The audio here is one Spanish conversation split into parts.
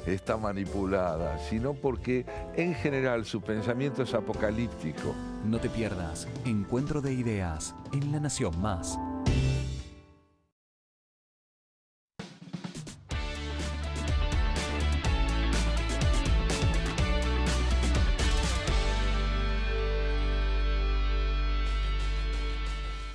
está manipulada, sino porque en general su pensamiento es apocalíptico. No te pierdas Encuentro de Ideas en La Nación Más.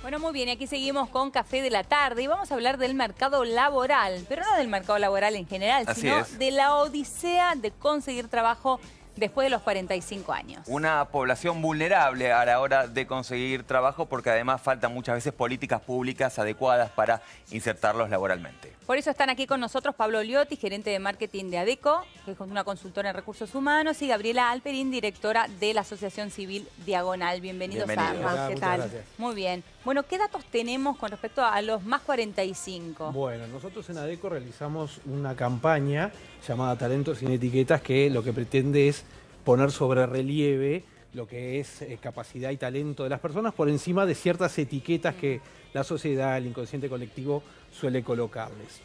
Bueno, muy bien, aquí seguimos con Café de la Tarde y vamos a hablar del mercado laboral, pero no del mercado laboral en general, sino de la odisea de conseguir trabajo después de los 45 años. Una población vulnerable a la hora de conseguir trabajo porque además faltan muchas veces políticas públicas adecuadas para insertarlos laboralmente. Por eso están aquí con nosotros Pablo Liotti, gerente de marketing de ADECO, que es una consultora en recursos humanos, y Gabriela Alperín, directora de la Asociación Civil Diagonal. Bienvenidos a ambos. ¿Qué tal? Muy bien. Bueno, ¿qué datos tenemos con respecto a los más 45? Bueno, nosotros en ADECO realizamos una campaña llamada Talentos sin Etiquetas que lo que pretende es poner sobre relieve lo que es capacidad y talento de las personas por encima de ciertas etiquetas que la sociedad, el inconsciente colectivo suele colocarles.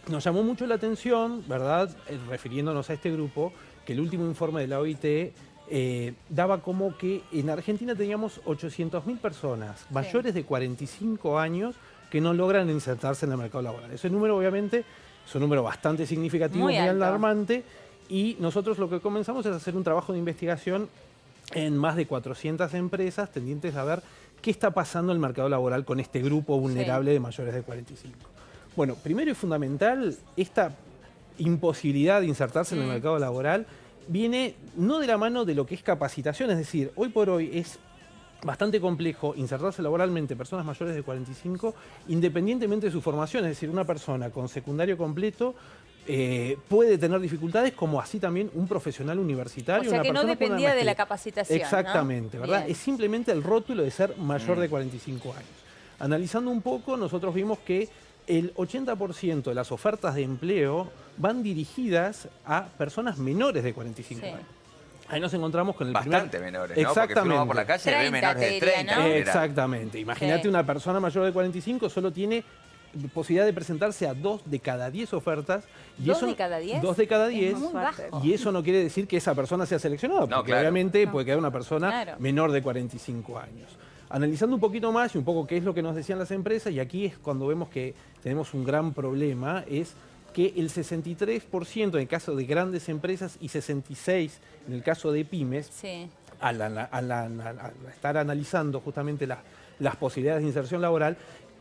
Nos llamó mucho la atención, ¿verdad?, refiriéndonos a este grupo, que el último informe de la OIT daba como que en Argentina teníamos 800.000 personas mayores de 45 años que no logran insertarse en el mercado laboral. Ese número obviamente es un número bastante significativo, muy alarmante, y nosotros lo que comenzamos es hacer un trabajo de investigación en más de 400 empresas tendientes a ver qué está pasando en el mercado laboral con este grupo vulnerable de mayores de 45. Bueno, primero y fundamental, esta imposibilidad de insertarse en el mercado laboral viene no de la mano de lo que es capacitación, es decir, hoy por hoy es bastante complejo insertarse laboralmente personas mayores de 45 independientemente de su formación, es decir, una persona con secundario completo puede tener dificultades, como así también un profesional universitario. O sea, que no dependía de la capacitación, exactamente, ¿no? ¿verdad? Bien. Es simplemente el rótulo de ser mayor de 45 años. Analizando un poco, nosotros vimos que el 80% de las ofertas de empleo van dirigidas a personas menores de 45 años. Ahí nos encontramos con el bastante menores, ¿no? Exactamente. Porque si uno va por la calle ve menores de 30. ¿no? Exactamente. Imagínate una persona mayor de 45 solo tiene posibilidad de presentarse a 2 de cada 10 ofertas. Y ¿2 de cada 10? 2 de cada 10. Es muy bajo. Y eso no quiere decir que esa persona sea seleccionada, porque obviamente puede quedar una persona menor de 45 años. Analizando un poquito más y un poco qué es lo que nos decían las empresas, y aquí es cuando vemos que tenemos un gran problema, es que el 63% en el caso de grandes empresas y 66% en el caso de pymes, al estar analizando justamente las posibilidades de inserción laboral,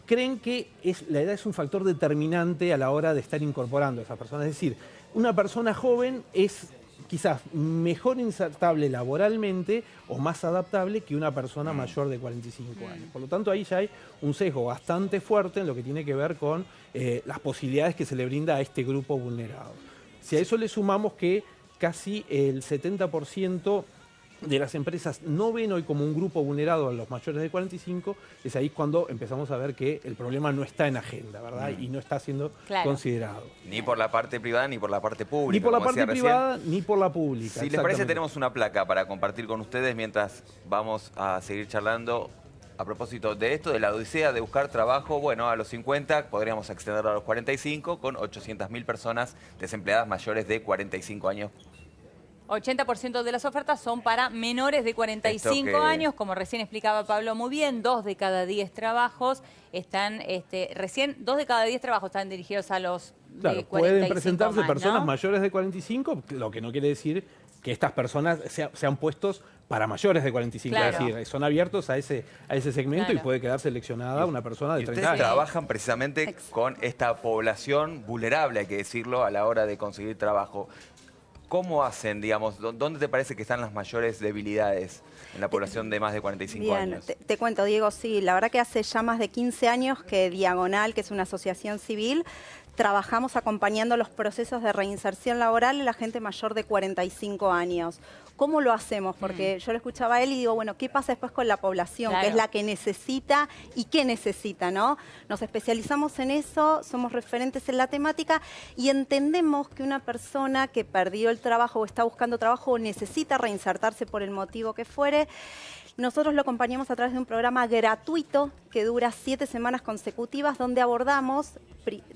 creen que la edad es un factor determinante a la hora de estar incorporando a esas personas. Es decir, una persona joven es quizás mejor insertable laboralmente o más adaptable que una persona mayor de 45 años. Por lo tanto, ahí ya hay un sesgo bastante fuerte en lo que tiene que ver con las posibilidades que se le brinda a este grupo vulnerado. Si a eso le sumamos que casi el 70% de las empresas no ven hoy como un grupo vulnerado a los mayores de 45, es ahí cuando empezamos a ver que el problema no está en agenda, ¿verdad? Y no está siendo considerado. Ni por la parte privada ni por la parte pública. Ni por la parte privada ni por la pública. Si les parece, tenemos una placa para compartir con ustedes mientras vamos a seguir charlando. A propósito de esto, de la odisea de buscar trabajo, bueno, a los 50 podríamos extenderlo a los 45 con 800.000 personas desempleadas mayores de 45 años. 80% de las ofertas son para menores de 45 años, como recién explicaba Pablo muy bien, 2 de cada 10 trabajos están, 2 de cada 10 trabajos están dirigidos a los de 45 pueden presentarse más, personas ¿no? mayores de 45, lo que no quiere decir que estas personas sean puestos para mayores de 45, es decir, son abiertos a ese segmento y puede quedar seleccionada una persona de 30 años. Ustedes trabajan precisamente con esta población vulnerable, hay que decirlo, a la hora de conseguir trabajo. ¿Cómo hacen, digamos, dónde te parece que están las mayores debilidades en la población de más de 45 años? Te cuento, Diego, sí, la verdad que hace ya más de 15 años que Diagonal, que es una asociación civil, trabajamos acompañando los procesos de reinserción laboral de la gente mayor de 45 años. ¿Cómo lo hacemos? Porque yo lo escuchaba a él y digo, bueno, ¿qué pasa después con la población? Que es la que necesita y qué necesita, ¿no? Nos especializamos en eso, somos referentes en la temática y entendemos que una persona que perdió el trabajo o está buscando trabajo o necesita reinsertarse por el motivo que fuere, Nosotros lo acompañamos a través de un programa gratuito que dura 7 semanas consecutivas, donde abordamos,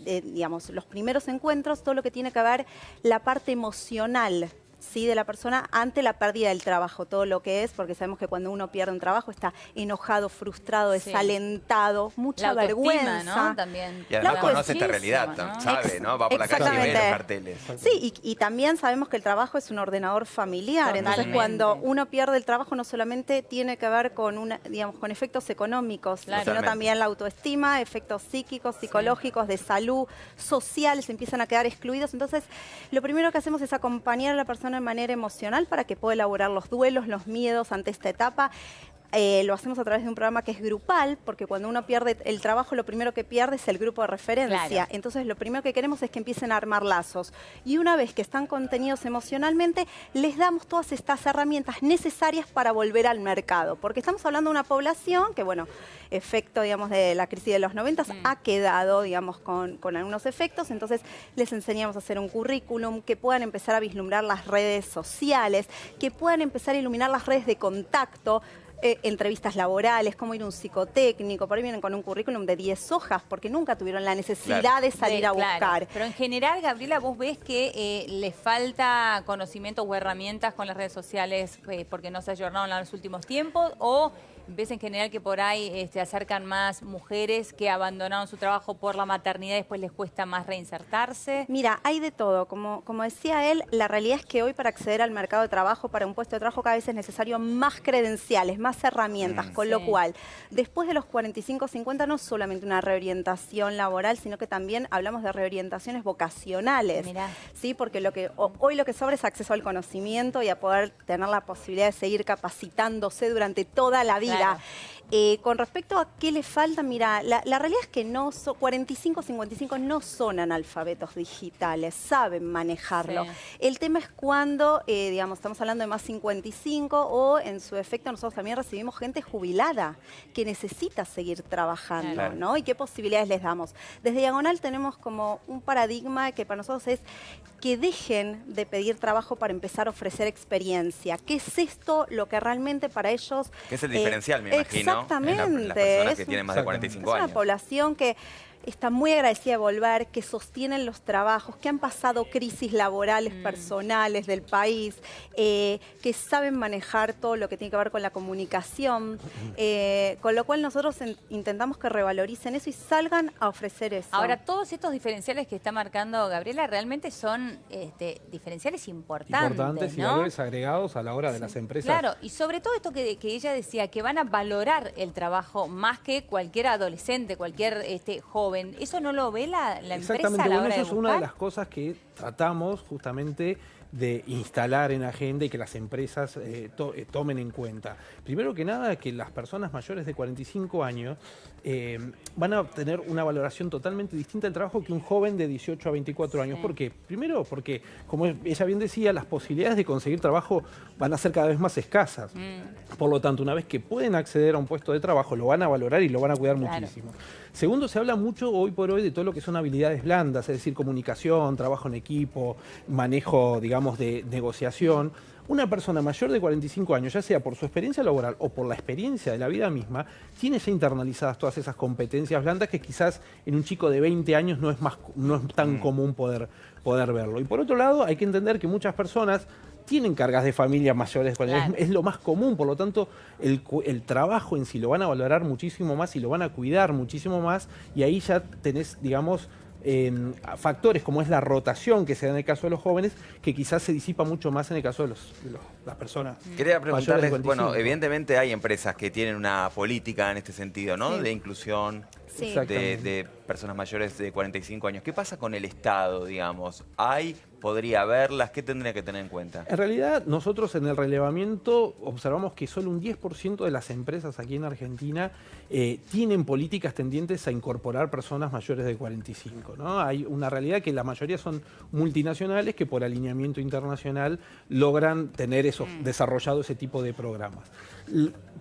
digamos, los primeros encuentros, todo lo que tiene que ver la parte emocional, ¿sí?, de la persona ante la pérdida del trabajo, todo lo que es, porque sabemos que cuando uno pierde un trabajo está enojado, frustrado, desalentado, mucha La autoestima, vergüenza. ¿no? También. Y además La conoce esta autoestima, realidad, ¿no? sabe, ¿no? Va por la calle y ve los Exactamente. carteles. Sí, y también sabemos que el trabajo es un ordenador familiar. Entonces, Totalmente. cuando uno pierde el trabajo, no solamente tiene que ver con digamos, con efectos económicos, Claro. sino Totalmente. también la autoestima, efectos psíquicos, psicológicos, de salud, sociales, empiezan a quedar excluidos. Entonces, lo primero que hacemos es acompañar a la persona de manera emocional para que pueda elaborar los duelos, los miedos ante esta etapa. Lo hacemos a través de un programa que es grupal, porque cuando uno pierde el trabajo, lo primero que pierde es el grupo de referencia. Claro. Entonces, lo primero que queremos es que empiecen a armar lazos. Y una vez que están contenidos emocionalmente, les damos todas estas herramientas necesarias para volver al mercado. Porque estamos hablando de una población que, bueno, efecto, digamos, de la crisis de los 90 ha quedado, digamos, con algunos efectos. Entonces, les enseñamos a hacer un currículum, que puedan empezar a vislumbrar las redes sociales, que puedan empezar a iluminar las redes de contacto, entrevistas laborales, cómo ir a un psicotécnico. Por ahí vienen con un currículum de 10 hojas porque nunca tuvieron la necesidad Claro. de salir a buscar. Claro. Pero en general, Gabriela, ¿vos ves que le falta conocimiento o herramientas con las redes sociales porque no se ayornaron en los últimos tiempos? ¿O ves en general que por ahí se acercan más mujeres que abandonaron su trabajo por la maternidad y después les cuesta más reinsertarse? Mira, hay de todo. Como decía él, la realidad es que hoy para acceder al mercado de trabajo, para un puesto de trabajo, cada vez es necesario más credenciales, más herramientas, con lo Sí. cual, después de los 45, 50, no es solamente una reorientación laboral, sino que también hablamos de reorientaciones vocacionales. Mirá. ¿Sí? Porque hoy lo que sobra es acceso al conocimiento y a poder tener la posibilidad de seguir capacitándose durante toda la vida. Claro. Con respecto a qué le falta, mira, la realidad es que 45, 55 no son analfabetos digitales, saben manejarlo. Sí. El tema es cuando, digamos, estamos hablando de más 55 o en su efecto nosotros también recibimos gente jubilada que necesita seguir trabajando, Claro. ¿no? ¿Y qué posibilidades les damos? Desde Diagonal tenemos como un paradigma que para nosotros es que dejen de pedir trabajo para empezar a ofrecer experiencia. ¿Qué es esto? Lo que realmente para ellos... Que es el diferencial, me imagino, Exactamente. en las personas que Es tienen más de exactamente. 45 es años. una población que está muy agradecida de volver, que sostienen los trabajos, que han pasado crisis laborales personales del país, que saben manejar todo lo que tiene que ver con la comunicación, con lo cual nosotros intentamos que revaloricen eso y salgan a ofrecer eso. Ahora, todos estos diferenciales que está marcando Gabriela realmente son diferenciales importantes, y ¿no? valores agregados a la hora de las empresas. Claro, y sobre todo esto que ella decía, que van a valorar el trabajo más que cualquier adolescente, cualquier joven. ¿Eso no lo ve la empresa Exactamente, a la bueno, hora eso de es una de buscar? las cosas que tratamos justamente de instalar en agenda y que las empresas tomen en cuenta. Primero que nada, que las personas mayores de 45 años van a tener una valoración totalmente distinta del trabajo que un joven de 18 a 24 años. Sí. ¿Por qué? Primero porque, como ella bien decía, las posibilidades de conseguir trabajo van a ser cada vez más escasas. Por lo tanto, una vez que pueden acceder a un puesto de trabajo, lo van a valorar y lo van a cuidar Claro. muchísimo. Segundo, se habla mucho hoy por hoy de todo lo que son habilidades blandas, es decir, comunicación, trabajo en equipo, manejo, digamos, de negociación. Una persona mayor de 45 años, ya sea por su experiencia laboral o por la experiencia de la vida misma, tiene ya internalizadas todas esas competencias blandas que quizás en un chico de 20 años no es tan común poder verlo. Y por otro lado, hay que entender que muchas personas tienen cargas de familia mayores, Claro. es lo más común, por lo tanto el trabajo en sí lo van a valorar muchísimo más y lo van a cuidar muchísimo más, y ahí ya tenés, digamos, factores como es la rotación que se da en el caso de los jóvenes, que quizás se disipa mucho más en el caso de las personas. Quería mayores preguntarles, de 45. bueno, evidentemente hay empresas que tienen una política en este sentido, ¿no? Sí. De inclusión Sí. Exactamente. de personas mayores de 45 años. ¿Qué pasa con el Estado, digamos? ¿Podría haberlas? ¿Qué tendría que tener en cuenta? En realidad, nosotros en el relevamiento observamos que solo un 10% de las empresas aquí en Argentina tienen políticas tendientes a incorporar personas mayores de 45, ¿no? Hay una realidad que la mayoría son multinacionales que por alineamiento internacional logran tener desarrollado ese tipo de programas.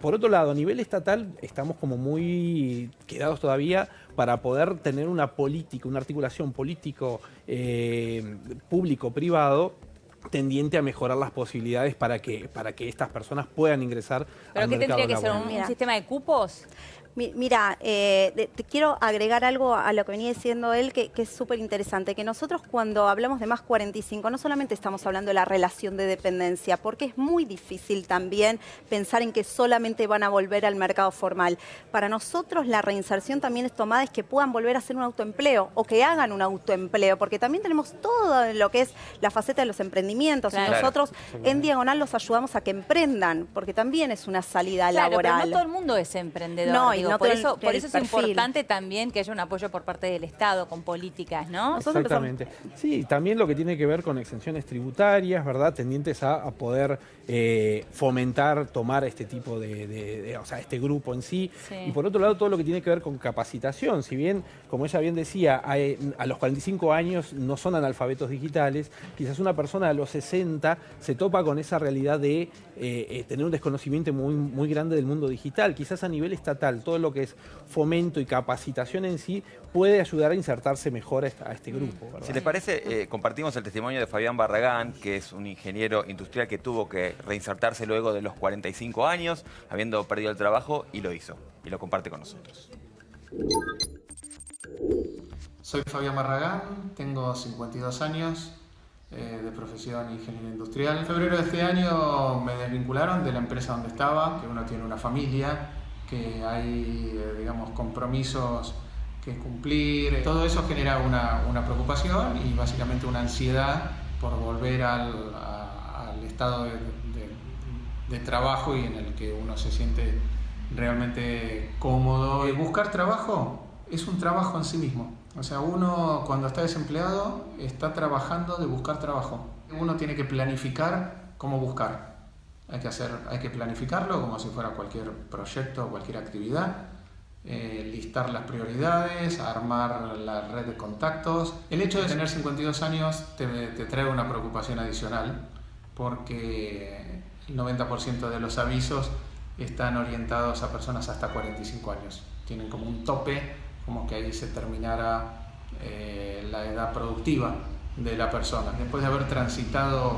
Por otro lado, a nivel estatal estamos como muy quedados todavía para poder tener una política, una articulación político público-privado tendiente a mejorar las posibilidades para que estas personas puedan ingresar ¿Pero al qué mercado tendría que ser? laboral. ¿Un sistema de cupos? Mira, te quiero agregar algo a lo que venía diciendo él, que es súper interesante, que nosotros cuando hablamos de más 45, no solamente estamos hablando de la relación de dependencia, porque es muy difícil también pensar en que solamente van a volver al mercado formal. Para nosotros la reinserción también es tomada, es que puedan volver a hacer un autoempleo o que hagan un autoempleo, porque también tenemos todo lo que es la faceta de los emprendimientos. Claro. Y nosotros en Diagonal los ayudamos a que emprendan, porque también es una salida laboral. Pero no todo el mundo es emprendedor. No, digo, no por todo eso, el es perfil. importante también que haya un apoyo por parte del Estado con políticas, ¿no? Exactamente. Sí, también lo que tiene que ver con exenciones tributarias, ¿verdad? Tendientes a poder fomentar, tomar este tipo o sea, este grupo en sí. Sí. Y por otro lado, todo lo que tiene que ver con capacitación. Si bien, como ella bien decía, a los 45 años no son analfabetos digitales, quizás una persona a los 60 se topa con esa realidad de tener un desconocimiento muy, muy grande del mundo digital. Quizás a nivel estatal, todo lo que es fomento y capacitación en sí puede ayudar a insertarse mejor a este grupo, ¿verdad? Si les parece, compartimos el testimonio de Fabián Barragán, que es un ingeniero industrial que tuvo que reinsertarse luego de los 45 años, habiendo perdido el trabajo, y lo hizo. Y lo comparte con nosotros. Soy Fabián Barragán, tengo 52 años, de profesión ingeniero industrial. En febrero de este año me desvincularon de la empresa donde estaba, que uno tiene una familia, que hay, digamos, compromisos que cumplir. Todo eso genera una preocupación y básicamente una ansiedad por volver al estado de trabajo y en el que uno se siente realmente cómodo. Buscar trabajo es un trabajo en sí mismo. O sea, uno cuando está desempleado está trabajando de buscar trabajo. Uno tiene que planificar cómo buscar. Hay que planificarlo como si fuera cualquier proyecto o cualquier actividad, listar las prioridades, armar la red de contactos. El hecho de tener 52 años te trae una preocupación adicional porque el 90% de los avisos están orientados a personas hasta 45 años. Tienen como un tope, como que ahí se terminara la edad productiva de la persona. Después de haber transitado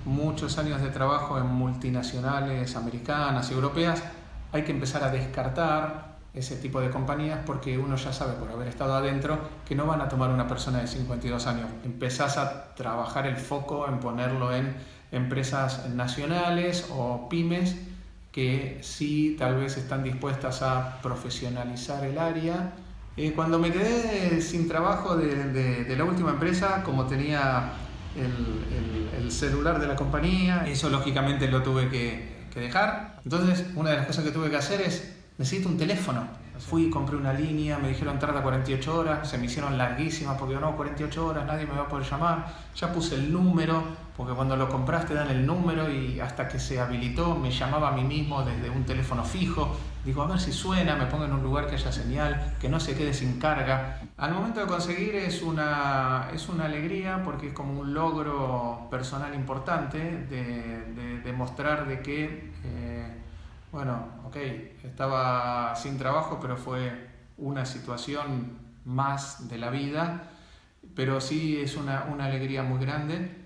muchos años de trabajo en multinacionales americanas y europeas, hay que empezar a descartar ese tipo de compañías porque uno ya sabe por haber estado adentro que no van a tomar una persona de 52 años. Empezás a trabajar el foco en ponerlo en empresas nacionales o pymes que sí tal vez están dispuestas a profesionalizar el área. Cuando me quedé sin trabajo de la última empresa, como tenía el celular de la compañía, eso lógicamente lo tuve que dejar. Entonces una de las cosas que tuve que hacer es, necesito un teléfono. Fui y compré una línea, me dijeron tarda 48 horas, se me hicieron larguísimas porque no, 48 horas, nadie me va a poder llamar. Ya puse el número, porque cuando lo compras te dan el número y hasta que se habilitó me llamaba a mí mismo desde un teléfono fijo. Digo, a ver si suena, me pongo en un lugar que haya señal, que no se quede sin carga. Al momento de conseguir es una alegría porque es como un logro personal importante de demostrar de que... bueno, ok, estaba sin trabajo, pero fue una situación más de la vida, pero sí es una alegría muy grande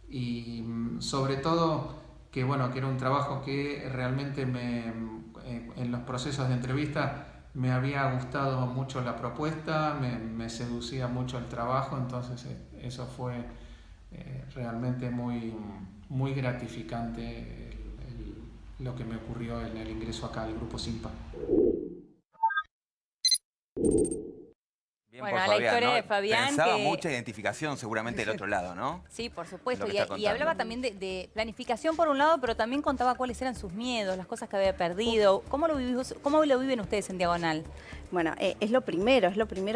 y sobre todo que, bueno, que era un trabajo que realmente en los procesos de entrevista me había gustado mucho la propuesta, me seducía mucho el trabajo, entonces eso fue realmente muy, muy gratificante lo que me ocurrió en el ingreso acá al Grupo Simpa. Bien, Bueno, por la Fabián, historia ¿no? de Fabián Pensaba que... mucha identificación seguramente del otro lado, ¿no? Sí, por supuesto. Lo que está Y hablaba contando. también de planificación por un lado, pero también contaba cuáles eran sus miedos, las cosas que había perdido. ¿Cómo lo viven ustedes en Diagonal? Bueno, es lo primero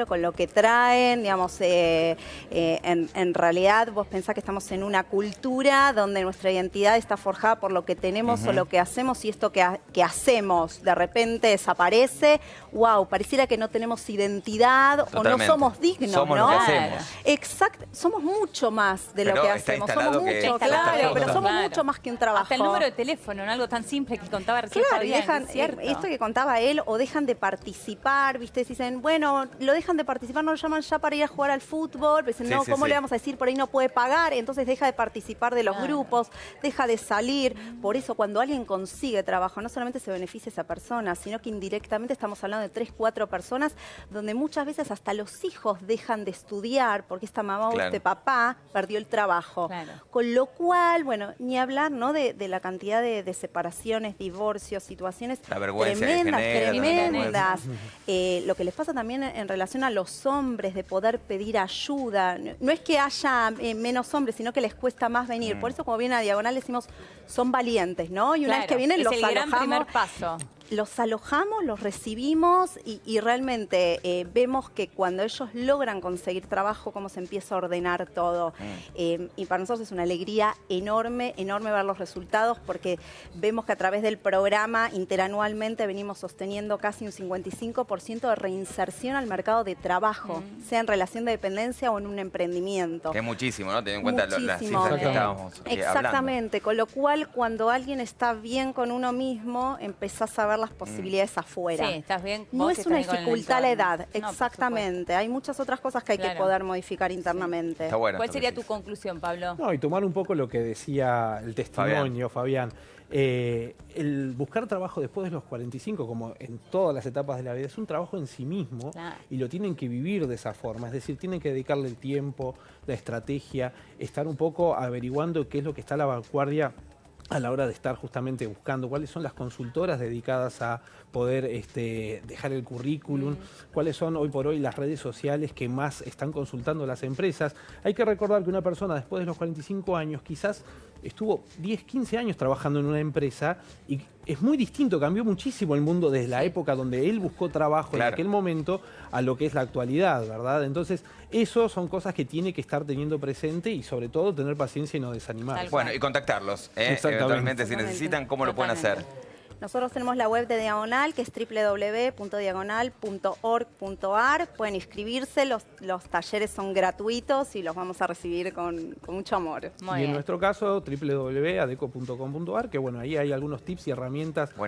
con lo que traen, digamos, en realidad vos pensás que estamos en una cultura donde nuestra identidad está forjada por lo que tenemos o lo que hacemos y esto que hacemos de repente desaparece, wow, pareciera que no tenemos identidad. Totalmente. O no somos somos dignos, Somos ¿no? lo que hacemos. Exacto, somos mucho más de lo Pero que está hacemos. instalado Somos que- mucho, está claro, instalado. pero somos Claro. mucho más que un trabajo. Hasta el número de teléfono, en algo tan simple que contaba recién Claro, y Fabián, dejan, es cierto. esto que contaba él, o dejan de participar, ¿viste? Dicen, bueno, lo dejan de participar, no lo llaman ya para ir a jugar al fútbol, pero dicen, Sí, no, sí, ¿cómo sí. le vamos a decir? Por ahí no puede pagar, entonces deja de participar de los Claro. grupos, deja de salir. Por eso, cuando alguien consigue trabajo, no solamente se beneficia esa persona, sino que indirectamente estamos hablando de 3, 4 personas, donde muchas veces hasta los hijos dejan de estudiar porque esta mamá o Claro. este papá perdió el trabajo. Claro. Con lo cual, bueno, ni hablar, ¿no? de la cantidad de separaciones, divorcios, situaciones La vergüenza que tremendas, genera, tremendas. Lo que les pasa también en relación a los hombres de poder pedir ayuda. No es que haya menos hombres, sino que les cuesta más venir. Por eso, como viene a Diagonal, decimos, son valientes, ¿no? Y una vez que vienen, es los el gran primer alojamos. paso. Los alojamos, los recibimos y realmente vemos que cuando ellos logran conseguir trabajo, cómo se empieza a ordenar todo. Y para nosotros es una alegría enorme, enorme ver los resultados, porque vemos que a través del programa interanualmente venimos sosteniendo casi un 55% de reinserción al mercado de trabajo, sea en relación de dependencia o en un emprendimiento. Que es muchísimo, ¿no? Teniendo en cuenta las Muchísimo. cifras que estábamos hablando. Exactamente, con lo cual cuando alguien está bien con uno mismo, empezás a ver las posibilidades afuera. Sí, estás bien. No vos es estás una bien con el dificultad la entorno. edad, No, por exactamente. Hay muchas otras cosas que hay que Claro. poder modificar internamente. Está bueno. ¿Cuál esto que sería tu decís. conclusión, Pablo? No, y tomar un poco lo que decía el testimonio, Fabián. El buscar trabajo después de los 45, como en todas las etapas de la vida, es un trabajo en sí mismo Claro. y lo tienen que vivir de esa forma. Es decir, tienen que dedicarle el tiempo, la estrategia, estar un poco averiguando qué es lo que está a la vanguardia a la hora de estar justamente buscando cuáles son las consultoras dedicadas a poder dejar el currículum, cuáles son hoy por hoy las redes sociales que más están consultando las empresas. Hay que recordar que una persona después de los 45 años quizás estuvo 10, 15 años trabajando en una empresa y es muy distinto, cambió muchísimo el mundo desde la época donde él buscó trabajo en Claro. aquel momento a lo que es la actualidad, ¿verdad? Entonces, eso son cosas que tiene que estar teniendo presente y sobre todo tener paciencia y no desanimar. Tal Bueno, y contactarlos, Exactamente. eventualmente si Exactamente. necesitan, ¿cómo lo pueden hacer? Nosotros tenemos la web de Diagonal, que es www.diagonal.org.ar. Pueden inscribirse, los talleres son gratuitos y los vamos a recibir con mucho amor. Muy Y en bien. nuestro caso, www.adeco.com.ar, que bueno, ahí hay algunos tips y herramientas Buenísimo.